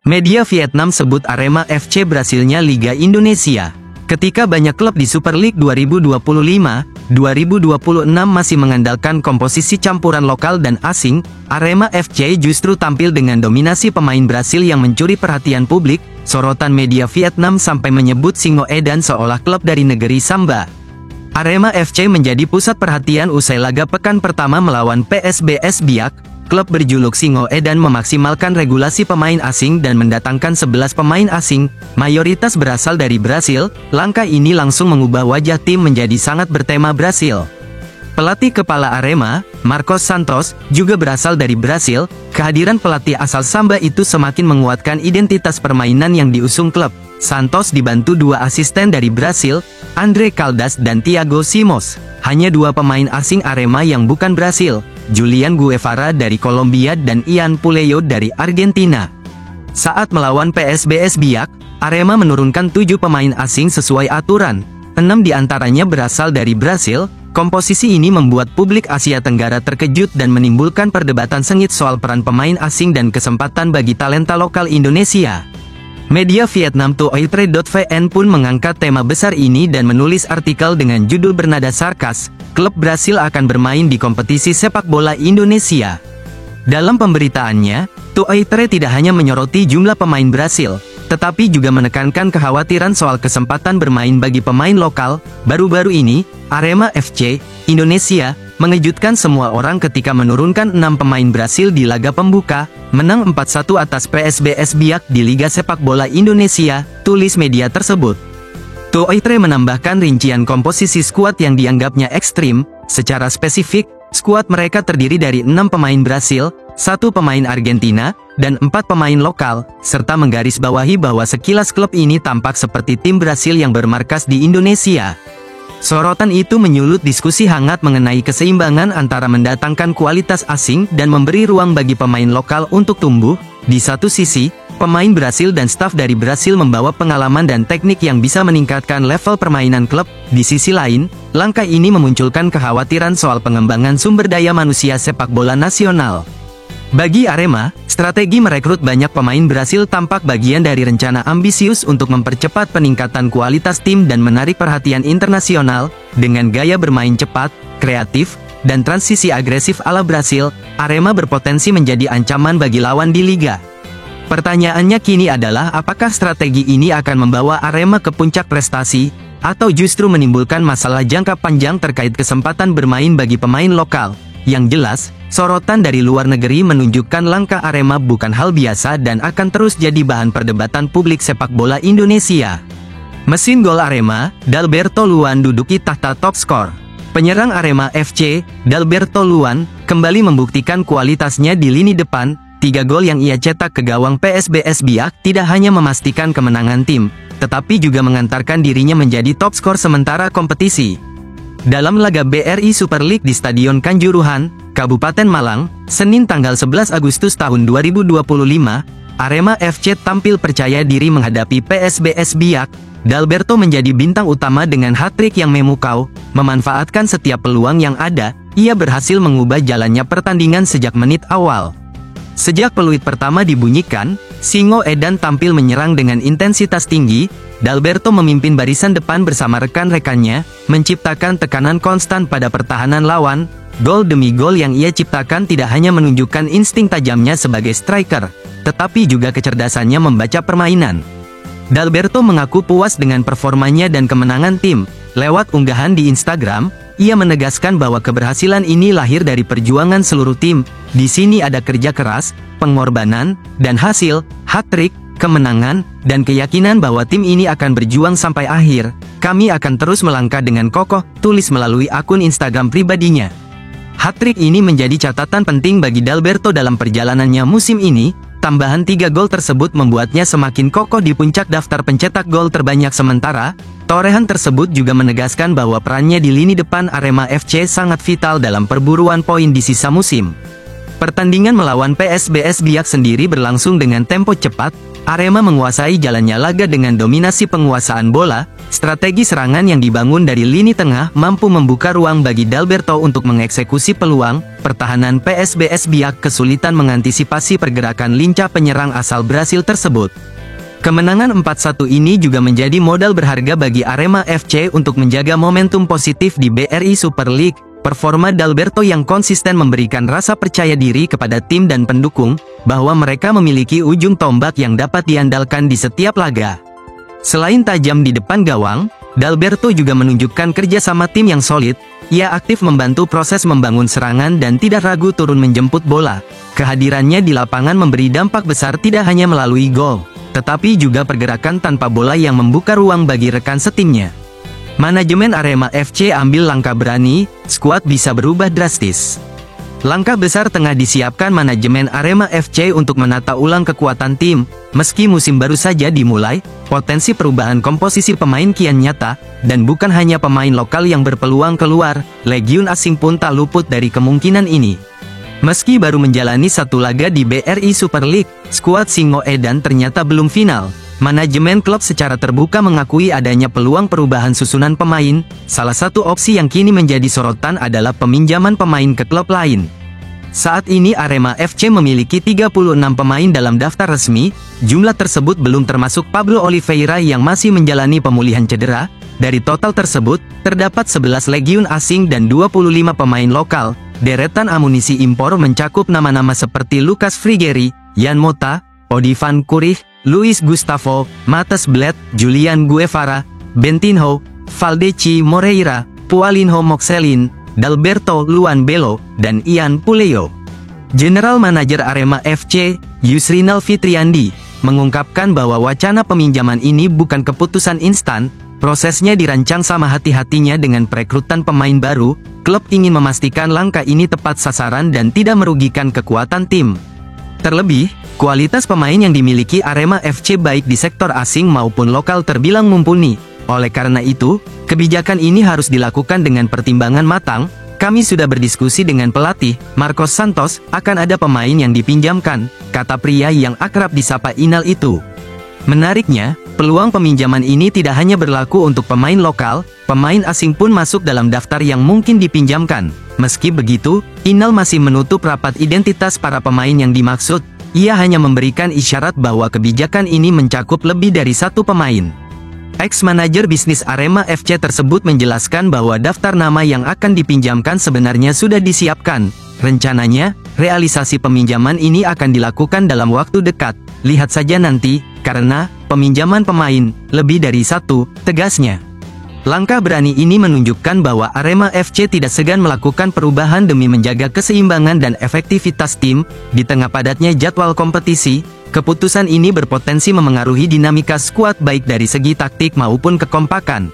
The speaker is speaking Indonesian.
Media Vietnam sebut Arema FC berhasilnya Liga Indonesia. Ketika banyak klub di Super League 2025-2026 masih mengandalkan komposisi campuran lokal dan asing, Arema FC justru tampil dengan dominasi pemain Brasil yang mencuri perhatian publik. Sorotan media Vietnam sampai menyebut Singo Edan seolah klub dari negeri Samba. Arema FC menjadi pusat perhatian usai laga pekan pertama melawan PSBS Biak. Klub berjuluk Singo Edan memaksimalkan regulasi pemain asing dan mendatangkan 11 pemain asing, mayoritas berasal dari Brasil. Langkah ini langsung mengubah wajah tim menjadi sangat bertema Brasil. Pelatih kepala Arema, Marcos Santos, juga berasal dari Brasil. Kehadiran pelatih asal Samba itu semakin menguatkan identitas permainan yang diusung klub. Santos dibantu dua asisten dari Brasil, Andre Caldas dan Thiago Simos. Hanya dua pemain asing Arema yang bukan Brasil, Julian Guevara dari Kolombia dan Ian Puleyo dari Argentina. Saat melawan PSBS Biak, Arema menurunkan 7 pemain asing sesuai aturan. 6 diantaranya berasal dari Brasil. Komposisi ini membuat publik Asia Tenggara terkejut dan menimbulkan perdebatan sengit soal peran pemain asing dan kesempatan bagi talenta lokal Indonesia. Media Vietnam Toitre.vn pun mengangkat tema besar ini dan menulis artikel dengan judul bernada sarkas, "Klub Brasil akan bermain di kompetisi sepak bola Indonesia." Dalam pemberitaannya, Toitre tidak hanya menyoroti jumlah pemain Brasil, tetapi juga menekankan kekhawatiran soal kesempatan bermain bagi pemain lokal. Baru-baru ini, Arema FC Indonesia mengejutkan semua orang ketika menurunkan 6 pemain Brasil di laga pembuka, menang 4-1 atas PSBS Biak di Liga Sepak Bola Indonesia, tulis media tersebut. Toitre menambahkan rincian komposisi skuad yang dianggapnya ekstrim. Secara spesifik, skuad mereka terdiri dari 6 pemain Brasil, 1 pemain Argentina, dan 4 pemain lokal, serta menggarisbawahi bahwa sekilas klub ini tampak seperti tim Brasil yang bermarkas di Indonesia. Sorotan itu menyulut diskusi hangat mengenai keseimbangan antara mendatangkan kualitas asing dan memberi ruang bagi pemain lokal untuk tumbuh. Di satu sisi, pemain Brasil dan staf dari Brasil membawa pengalaman dan teknik yang bisa meningkatkan level permainan klub. Di sisi lain, langkah ini memunculkan kekhawatiran soal pengembangan sumber daya manusia sepak bola nasional. Bagi Arema, strategi merekrut banyak pemain Brasil tampak bagian dari rencana ambisius untuk mempercepat peningkatan kualitas tim dan menarik perhatian internasional. Dengan gaya bermain cepat, kreatif, dan transisi agresif ala Brasil, Arema berpotensi menjadi ancaman bagi lawan di liga. Pertanyaannya kini adalah apakah strategi ini akan membawa Arema ke puncak prestasi, atau justru menimbulkan masalah jangka panjang terkait kesempatan bermain bagi pemain lokal. Yang jelas, sorotan dari luar negeri menunjukkan langkah Arema bukan hal biasa dan akan terus jadi bahan perdebatan publik sepak bola Indonesia. Mesin gol Arema, Dalberto Luan duduki tahta top skor. Penyerang Arema FC, Dalberto Luan, kembali membuktikan kualitasnya di lini depan. 3 gol yang ia cetak ke gawang PSBS Biak tidak hanya memastikan kemenangan tim, tetapi juga mengantarkan dirinya menjadi top skor sementara kompetisi. Dalam laga BRI Super League di Stadion Kanjuruhan, Kabupaten Malang, Senin tanggal 11 Agustus tahun 2025, Arema FC tampil percaya diri menghadapi PSBS Biak. Dalberto menjadi bintang utama dengan hat-trick yang memukau, memanfaatkan setiap peluang yang ada. Ia berhasil mengubah jalannya pertandingan sejak menit awal. Sejak peluit pertama dibunyikan, Singo Edan tampil menyerang dengan intensitas tinggi. Dalberto memimpin barisan depan bersama rekan-rekannya, menciptakan tekanan konstan pada pertahanan lawan. Gol demi gol yang ia ciptakan tidak hanya menunjukkan insting tajamnya sebagai striker, tetapi juga kecerdasannya membaca permainan. Dalberto mengaku puas dengan performanya dan kemenangan tim. Lewat unggahan di Instagram, ia menegaskan bahwa keberhasilan ini lahir dari perjuangan seluruh tim. Di sini ada kerja keras, pengorbanan, dan hasil, hat-trick, kemenangan, dan keyakinan bahwa tim ini akan berjuang sampai akhir. Kami akan terus melangkah dengan kokoh, tulis melalui akun Instagram pribadinya. Hat-trick ini menjadi catatan penting bagi Dalberto dalam perjalanannya musim ini. Tambahan 3 gol tersebut membuatnya semakin kokoh di puncak daftar pencetak gol terbanyak sementara. Torehan tersebut juga menegaskan bahwa perannya di lini depan Arema FC sangat vital dalam perburuan poin di sisa musim. Pertandingan melawan PSBS Biak sendiri berlangsung dengan tempo cepat. Arema menguasai jalannya laga dengan dominasi penguasaan bola. Strategi serangan yang dibangun dari lini tengah mampu membuka ruang bagi Dalberto untuk mengeksekusi peluang. Pertahanan PSBS Biak kesulitan mengantisipasi pergerakan lincah penyerang asal Brasil tersebut. Kemenangan 4-1 ini juga menjadi modal berharga bagi Arema FC untuk menjaga momentum positif di BRI Super League. Performa Dalberto yang konsisten memberikan rasa percaya diri kepada tim dan pendukung, bahwa mereka memiliki ujung tombak yang dapat diandalkan di setiap laga. Selain tajam di depan gawang, Dalberto juga menunjukkan kerjasama tim yang solid. Ia aktif membantu proses membangun serangan dan tidak ragu turun menjemput bola. Kehadirannya di lapangan memberi dampak besar tidak hanya melalui gol, tetapi juga pergerakan tanpa bola yang membuka ruang bagi rekan setimnya. Manajemen Arema FC ambil langkah berani, skuad bisa berubah drastis. Langkah besar tengah disiapkan manajemen Arema FC untuk menata ulang kekuatan tim. Meski musim baru saja dimulai, potensi perubahan komposisi pemain kian nyata, dan bukan hanya pemain lokal yang berpeluang keluar, legiun asing pun tak luput dari kemungkinan ini. Meski baru menjalani satu laga di BRI Super League, skuad Singo Edan ternyata belum final. Manajemen klub secara terbuka mengakui adanya peluang perubahan susunan pemain. Salah satu opsi yang kini menjadi sorotan adalah peminjaman pemain ke klub lain. Saat ini Arema FC memiliki 36 pemain dalam daftar resmi. Jumlah tersebut belum termasuk Pablo Oliveira yang masih menjalani pemulihan cedera. Dari total tersebut, terdapat 11 legiun asing dan 25 pemain lokal. Deretan amunisi impor mencakup nama-nama seperti Lucas Frigeri, Jan Mota, Odi van Kurich, Luis Gustavo, Matheus Bled, Julian Guevara, Bentinho, Valdeci Moreira, Paulinho Moxelin, Dalberto Luan Belo, dan Ian Puleo. General Manager Arema FC, Yusrinal Fitriandi, mengungkapkan bahwa wacana peminjaman ini bukan keputusan instan. Prosesnya dirancang sama hati-hatinya dengan perekrutan pemain baru. Klub ingin memastikan langkah ini tepat sasaran dan tidak merugikan kekuatan tim. Terlebih, kualitas pemain yang dimiliki Arema FC baik di sektor asing maupun lokal terbilang mumpuni. Oleh karena itu, kebijakan ini harus dilakukan dengan pertimbangan matang. Kami sudah berdiskusi dengan pelatih, Marcos Santos, akan ada pemain yang dipinjamkan, kata pria yang akrab disapa Inal itu. Menariknya, peluang peminjaman ini tidak hanya berlaku untuk pemain lokal, pemain asing pun masuk dalam daftar yang mungkin dipinjamkan. Meski begitu, Inal masih menutup rapat identitas para pemain yang dimaksud. Ia hanya memberikan isyarat bahwa kebijakan ini mencakup lebih dari satu pemain. Ex-manajer bisnis Arema FC tersebut menjelaskan bahwa daftar nama yang akan dipinjamkan sebenarnya sudah disiapkan. Rencananya, realisasi peminjaman ini akan dilakukan dalam waktu dekat. Lihat saja nanti, karena peminjaman pemain lebih dari satu, tegasnya. Langkah berani ini menunjukkan bahwa Arema FC tidak segan melakukan perubahan demi menjaga keseimbangan dan efektivitas tim. Di tengah padatnya jadwal kompetisi, keputusan ini berpotensi memengaruhi dinamika skuad baik dari segi taktik maupun kekompakan.